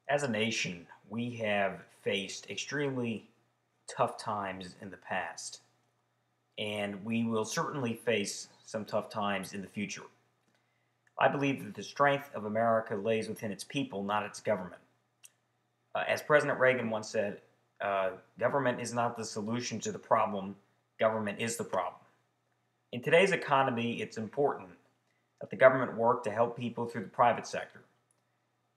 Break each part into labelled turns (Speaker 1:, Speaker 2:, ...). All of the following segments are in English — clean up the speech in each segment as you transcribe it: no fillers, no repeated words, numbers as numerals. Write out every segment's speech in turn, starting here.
Speaker 1: As a nation, we have faced extremely tough times in the past, and we will certainly face some tough times in the future. I believe that the strength of America lays within its people, not its government. As President Reagan once said, government is not the solution to the problem, government is the problem. In today's economy, it's important that the government work to help people through the private sector.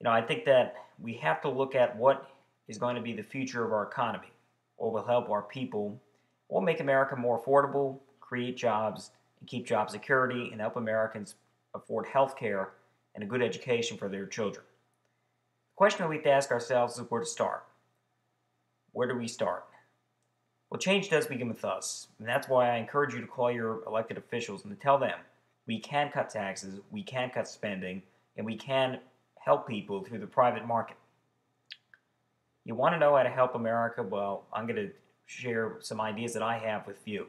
Speaker 1: I think that we have to look at what is going to be the future of our economy, what will help our people, what will make America more affordable, create jobs, and keep job security, and help Americans afford health care and a good education for their children. The question that we have to ask ourselves is where to start. Where do we start? Well, change does begin with us, and that's why I encourage you to call your elected officials and to tell them we can cut taxes, we can cut spending, and we can help people through the private market. You want to know how to help America? Well, I'm going to share some ideas that I have with you.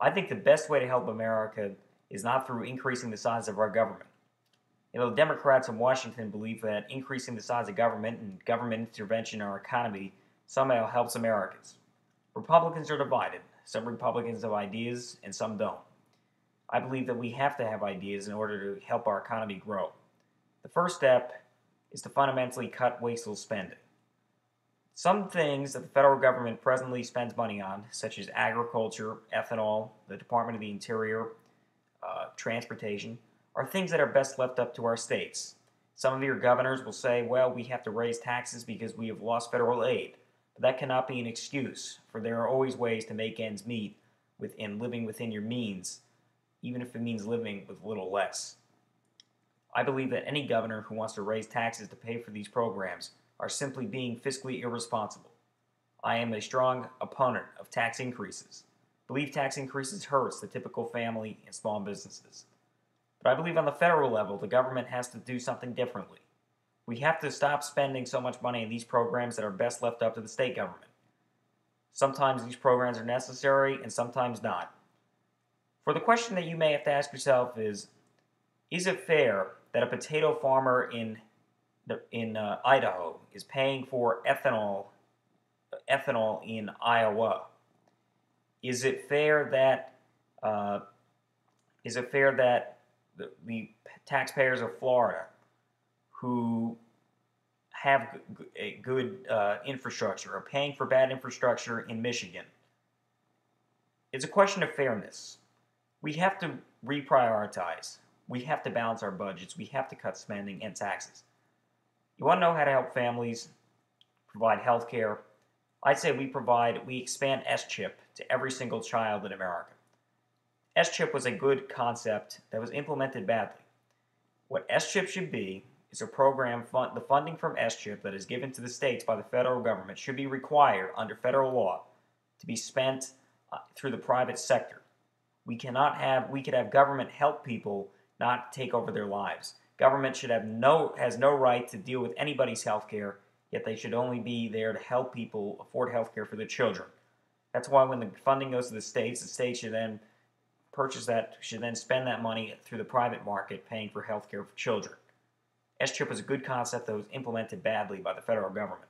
Speaker 1: I think the best way to help America is not through increasing the size of our government. The Democrats in Washington believe that increasing the size of government and government intervention in our economy somehow helps Americans. Republicans are divided. Some Republicans have ideas and some don't. I believe that we have to have ideas in order to help our economy grow. The first step is to fundamentally cut wasteful spending. Some things that the federal government presently spends money on, such as agriculture, ethanol, the Department of the Interior, transportation, are things that are best left up to our states. Some of your governors will say, well, we have to raise taxes because we have lost federal aid. But that cannot be an excuse, for there are always ways to make ends meet within living within your means, even if it means living with a little less. I believe that any governor who wants to raise taxes to pay for these programs are simply being fiscally irresponsible. I am a strong opponent of tax increases. I believe tax increases hurts the typical family and small businesses. But I believe on the federal level, the government has to do something differently. We have to stop spending so much money in these programs that are best left up to the state government. Sometimes these programs are necessary and sometimes not. For the question that you may have to ask yourself is it fair that a potato farmer in Idaho is paying for ethanol in Iowa? Is it fair that the taxpayers of Florida who have a good infrastructure are paying for bad infrastructure in Michigan? It's a question of fairness. We have to reprioritize. We have to balance our budgets. We have to cut spending and taxes. You want to know how to help families provide health care? I'd say we expand S-CHIP to every single child in America. S-CHIP was a good concept that was implemented badly. What S-CHIP should be is a program, the funding from S-CHIP that is given to the states by the federal government should be required under federal law to be spent through the private sector. We could have government help people, not take over their lives. Government has no right to deal with anybody's health care, yet they should only be there to help people afford health care for their children. That's why when the funding goes to the states should then spend that money through the private market paying for health care for children. S-CHIP was a good concept that was implemented badly by the federal government.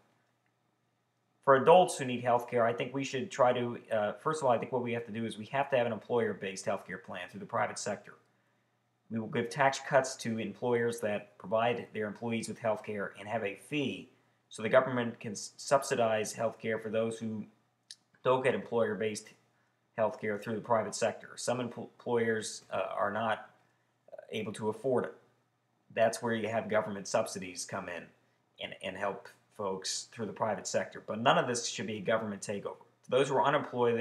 Speaker 1: For adults who need health care, I think we should try to, first of all, I think what we have to do is we have to have an employer-based health care plan through the private sector. We will give tax cuts to employers that provide their employees with health care and have a fee so the government can subsidize health care for those who don't get employer-based health care through the private sector. Some employers are not able to afford it. That's where you have government subsidies come in and help folks through the private sector. But none of this should be a government takeover. Those who are unemployed,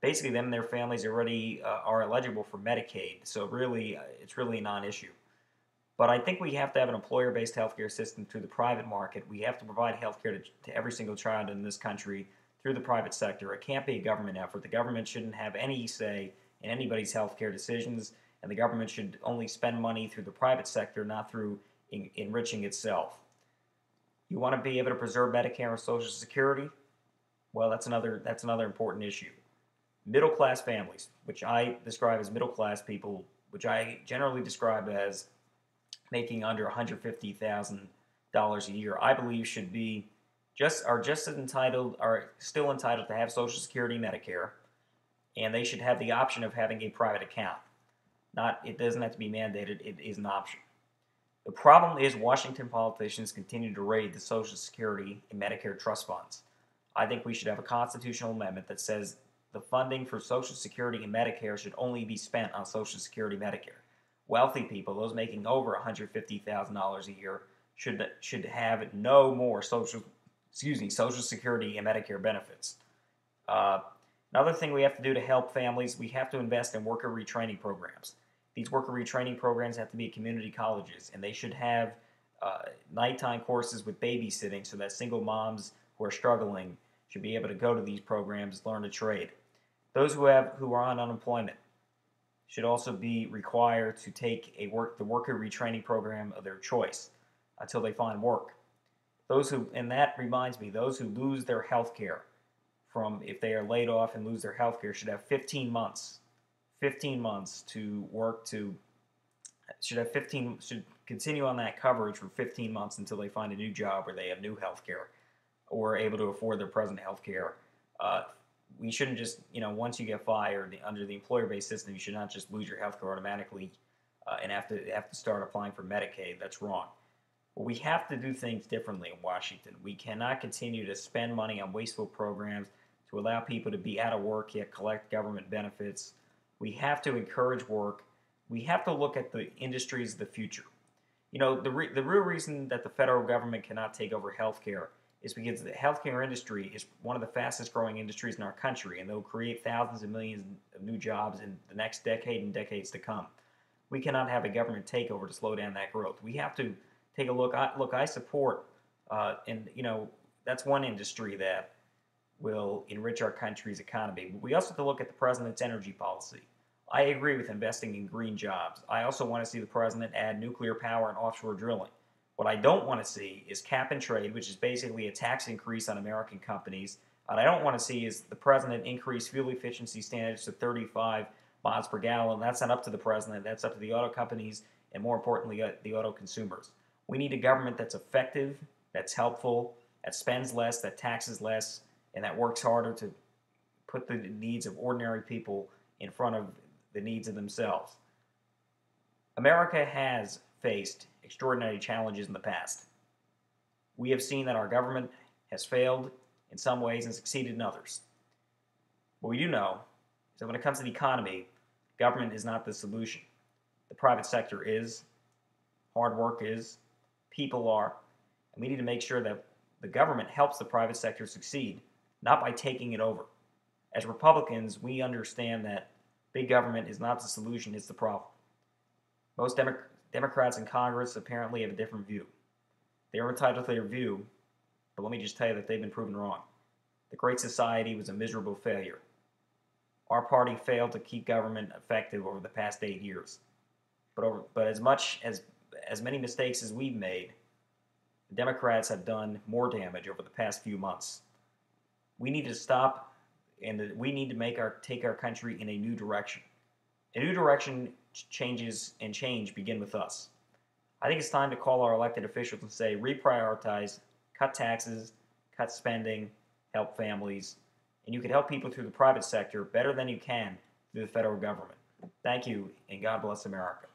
Speaker 1: basically them and their families already are eligible for Medicaid. So really, it's really a non-issue. But I think we have to have an employer-based healthcare system through the private market. We have to provide healthcare to every single child in this country through the private sector. It can't be a government effort. The government shouldn't have any say in anybody's healthcare decisions, and the government should only spend money through the private sector, not through enriching itself. You want to be able to preserve Medicare and Social Security? Well, that's another important issue. Middle-class families, which I describe as middle-class people, which I generally describe as making under $150,000 a year, I believe should be just as entitled, are still entitled to have Social Security, Medicare, and they should have the option of having a private account. Not, it doesn't have to be mandated, it is an option. The problem is Washington politicians continue to raid the Social Security and Medicare trust funds. I think we should have a constitutional amendment that says the funding for Social Security and Medicare should only be spent on Social Security, Medicare. Wealthy people, those making over $150,000 a year, should have no more Social Security and Medicare benefits. Uh, Another thing we have to do to help families, we have to invest in worker retraining programs. These worker retraining programs have to be community colleges, and they should have nighttime courses with babysitting so that single moms who are struggling should be able to go to these programs, learn a trade. Those who are on unemployment should also be required to take the worker retraining program of their choice until they find work. And that reminds me, those who lose their health care if they are laid off and lose their health care should have 15 months to work should continue on that coverage for 15 months until they find a new job where they have new health care or are able to afford their present health care. We shouldn't just, once you get fired under the employer-based system, you should not just lose your health care automatically and have to start applying for Medicaid. That's wrong. But we have to do things differently in Washington. We cannot continue to spend money on wasteful programs to allow people to be out of work yet collect government benefits. We have to encourage work. We have to look at the industries of the future. The real reason that the federal government cannot take over healthcare is because the healthcare industry is one of the fastest growing industries in our country, and they'll create thousands of millions of new jobs in the next decade and decades to come. We cannot have a government takeover to slow down that growth. We have to take a look. I support, that's one industry that will enrich our country's economy. But we also have to look at the president's energy policy. I agree with investing in green jobs. I also want to see the president add nuclear power and offshore drilling. What I don't want to see is cap and trade, which is basically a tax increase on American companies. What I don't want to see is the president increase fuel efficiency standards to 35 miles per gallon. That's not up to the president. That's up to the auto companies and, more importantly, the auto consumers. We need a government that's effective, that's helpful, that spends less, that taxes less, and that works harder to put the needs of ordinary people in front of the needs of themselves. America has faced extraordinary challenges in the past. We have seen that our government has failed in some ways and succeeded in others. What we do know is that when it comes to the economy, government is not the solution. The private sector is, hard work is, people are, and we need to make sure that the government helps the private sector succeed, not by taking it over. As Republicans, we understand that big government is not the solution, it's the problem. Most Democrats in Congress apparently have a different view. They are entitled to their view, but let me just tell you that they've been proven wrong. The Great Society was a miserable failure. Our party failed to keep government effective over the past 8 years. But as many mistakes as we've made, the Democrats have done more damage over the past few months. We need to stop, and we need to take our country in a new direction. A new direction change begin with us. I think it's time to call our elected officials and say, reprioritize, cut taxes, cut spending, help families, and you can help people through the private sector better than you can through the federal government. Thank you, and God bless America.